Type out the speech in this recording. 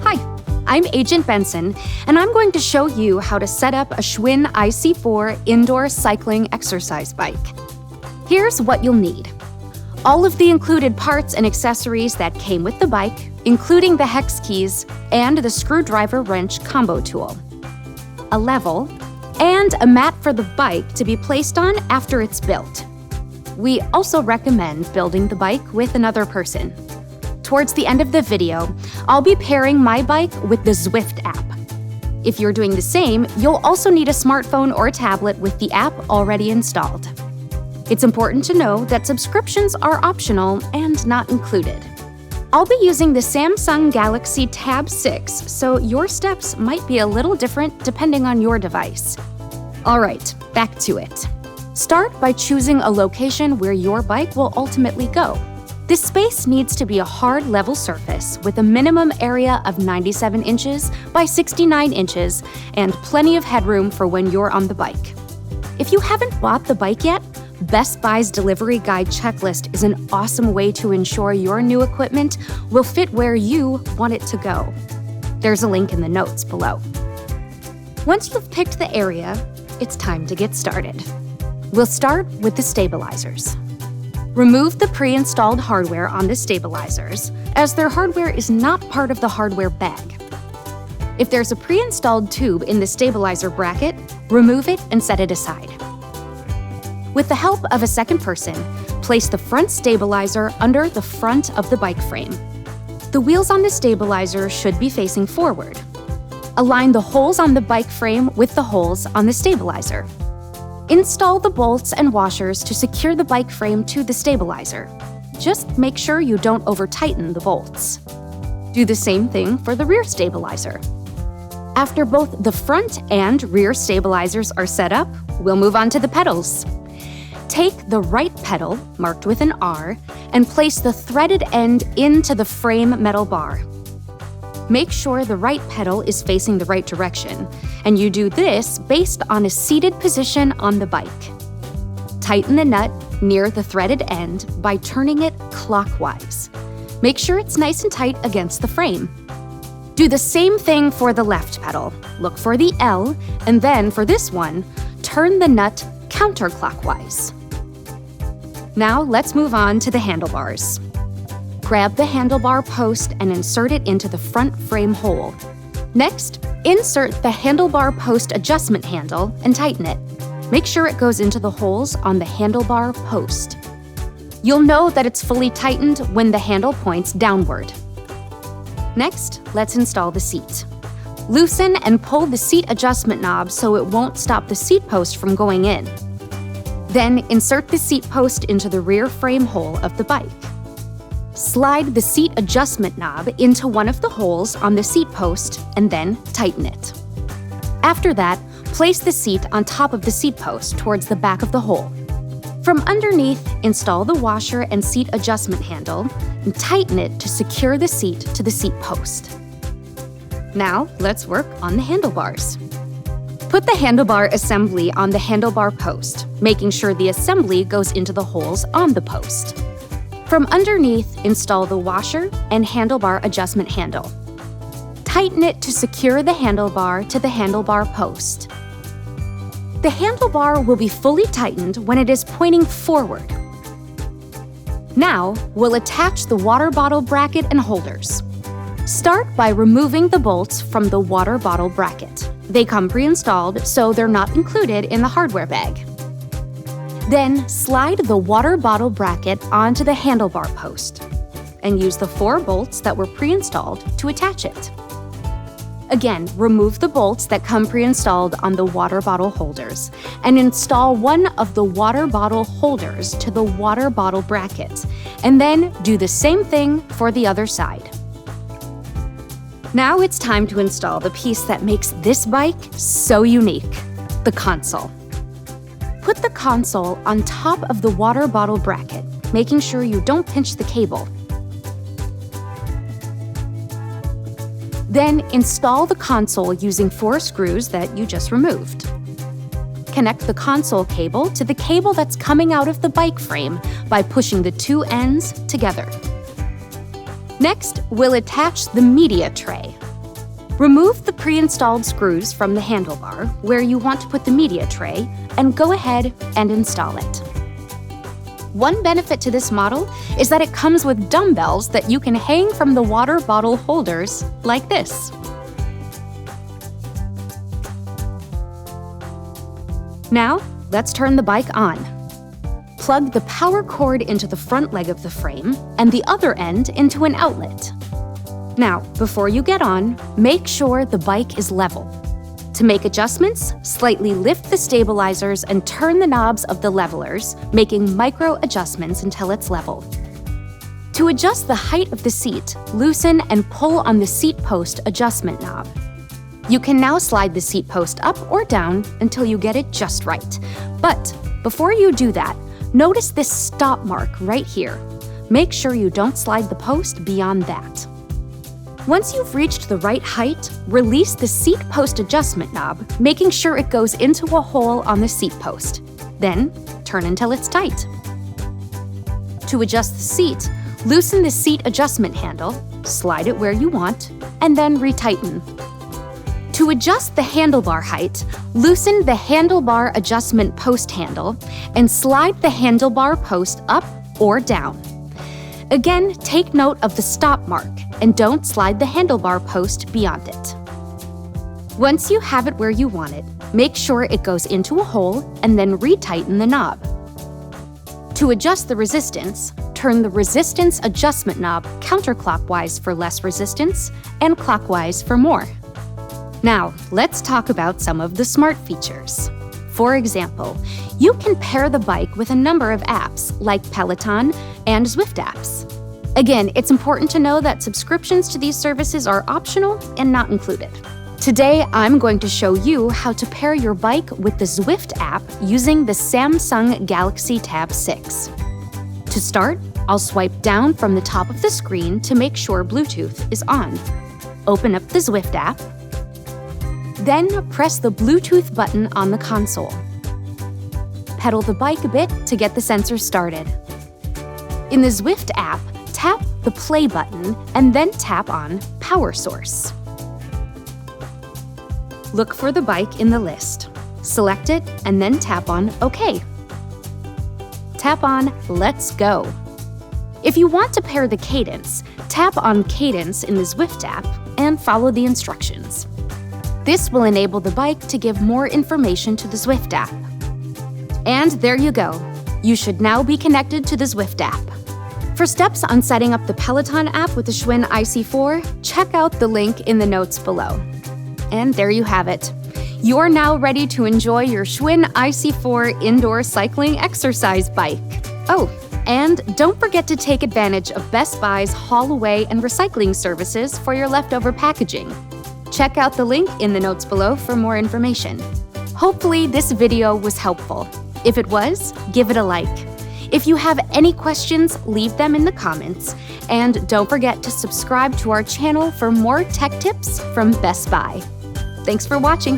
Hi, I'm Agent Benson, and I'm going to show you how to set up a Schwinn IC4 indoor cycling exercise bike. Here's what you'll need. All of the included parts and accessories that came with the bike, including the hex keys and the screwdriver wrench combo tool. A level, and a mat for the bike to be placed on after it's built. We also recommend building the bike with another person. Towards the end of the video, I'll be pairing my bike with the Zwift app. If you're doing the same, you'll also need a smartphone or tablet with the app already installed. It's important to know that subscriptions are optional and not included. I'll be using the Samsung Galaxy Tab 6, so your steps might be a little different depending on your device. All right, back to it. Start by choosing a location where your bike will ultimately go. This space needs to be a hard, level surface with a minimum area of 97 inches by 69 inches and plenty of headroom for when you're on the bike. If you haven't bought the bike yet, Best Buy's delivery guide checklist is an awesome way to ensure your new equipment will fit where you want it to go. There's a link in the notes below. Once you've picked the area, it's time to get started. We'll start with the stabilizers. Remove the pre-installed hardware on the stabilizers, as their hardware is not part of the hardware bag. If there's a pre-installed tube in the stabilizer bracket, remove it and set it aside. With the help of a second person, place the front stabilizer under the front of the bike frame. The wheels on the stabilizer should be facing forward. Align the holes on the bike frame with the holes on the stabilizer. Install the bolts and washers to secure the bike frame to the stabilizer. Just make sure you don't over-tighten the bolts. Do the same thing for the rear stabilizer. After both the front and rear stabilizers are set up, we'll move on to the pedals. Take the right pedal, marked with an R, and place the threaded end into the frame metal bar. Make sure the right pedal is facing the right direction, and you do this based on a seated position on the bike. Tighten the nut near the threaded end by turning it clockwise. Make sure it's nice and tight against the frame. Do the same thing for the left pedal. Look for the L, and then for this one, turn the nut counterclockwise. Now let's move on to the handlebars. Grab the handlebar post and insert it into the front frame hole. Next, insert the handlebar post adjustment handle and tighten it. Make sure it goes into the holes on the handlebar post. You'll know that it's fully tightened when the handle points downward. Next, let's install the seat. Loosen and pull the seat adjustment knob so it won't stop the seat post from going in. Then insert the seat post into the rear frame hole of the bike. Slide the seat adjustment knob into one of the holes on the seat post and then tighten it. After that, place the seat on top of the seat post towards the back of the hole. From underneath, install the washer and seat adjustment handle and tighten it to secure the seat to the seat post. Now, let's work on the handlebars. Put the handlebar assembly on the handlebar post, making sure the assembly goes into the holes on the post. From underneath, install the washer and handlebar adjustment handle. Tighten it to secure the handlebar to the handlebar post. The handlebar will be fully tightened when it is pointing forward. Now, we'll attach the water bottle bracket and holders. Start by removing the bolts from the water bottle bracket. They come pre-installed, so they're not included in the hardware bag. Then, slide the water bottle bracket onto the handlebar post and use the 4 bolts that were pre-installed to attach it. Again, remove the bolts that come pre-installed on the water bottle holders and install one of the water bottle holders to the water bottle bracket, and then do the same thing for the other side. Now it's time to install the piece that makes this bike so unique, the console. Put the console on top of the water bottle bracket, making sure you don't pinch the cable. Then install the console using 4 screws that you just removed. connect the console cable to the cable that's coming out of the bike frame by pushing the two ends together. Next, we'll attach the media tray. Remove the pre-installed screws from the handlebar where you want to put the media tray and go ahead and install it. One benefit to this model is that it comes with dumbbells that you can hang from the water bottle holders like this. Now, let's turn the bike on. Plug the power cord into the front leg of the frame and the other end into an outlet. Now, before you get on, make sure the bike is level. To make adjustments, slightly lift the stabilizers and turn the knobs of the levelers, making micro adjustments until it's level. To adjust the height of the seat, loosen and pull on the seat post adjustment knob. You can now slide the seat post up or down until you get it just right. But before you do that, notice this stop mark right here. Make sure you don't slide the post beyond that. Once you've reached the right height, release the seat post adjustment knob, making sure it goes into a hole on the seat post. Then, turn until it's tight. To adjust the seat, loosen the seat adjustment handle, slide it where you want, and then retighten. To adjust the handlebar height, loosen the handlebar adjustment post handle and slide the handlebar post up or down. Again, take note of the stop mark and don't slide the handlebar post beyond it. Once you have it where you want it, make sure it goes into a hole and then retighten the knob. To adjust the resistance, turn the resistance adjustment knob counterclockwise for less resistance and clockwise for more. Now, let's talk about some of the smart features. For example, you can pair the bike with a number of apps like Peloton and Zwift apps. Again, it's important to know that subscriptions to these services are optional and not included. Today, I'm going to show you how to pair your bike with the Zwift app using the Samsung Galaxy Tab 6. To start, I'll swipe down from the top of the screen to make sure Bluetooth is on. Open up the Zwift app. Then press the Bluetooth button on the console. Pedal the bike a bit to get the sensor started. In the Zwift app, tap the play button and then tap on Power Source. Look for the bike in the list. Select it and then tap on OK. Tap on Let's Go. If you want to pair the cadence, tap on Cadence in the Zwift app and follow the instructions. This will enable the bike to give more information to the Zwift app. And there you go. You should now be connected to the Zwift app. For steps on setting up the Peloton app with the Schwinn IC4, check out the link in the notes below. And there you have it. You're now ready to enjoy your Schwinn IC4 indoor cycling exercise bike. Oh, and don't forget to take advantage of Best Buy's haul away and recycling services for your leftover packaging. Check out the link in the notes below for more information. Hopefully this video was helpful. If it was, give it a like. If you have any questions, leave them in the comments. And don't forget to subscribe to our channel for more tech tips from Best Buy. Thanks for watching.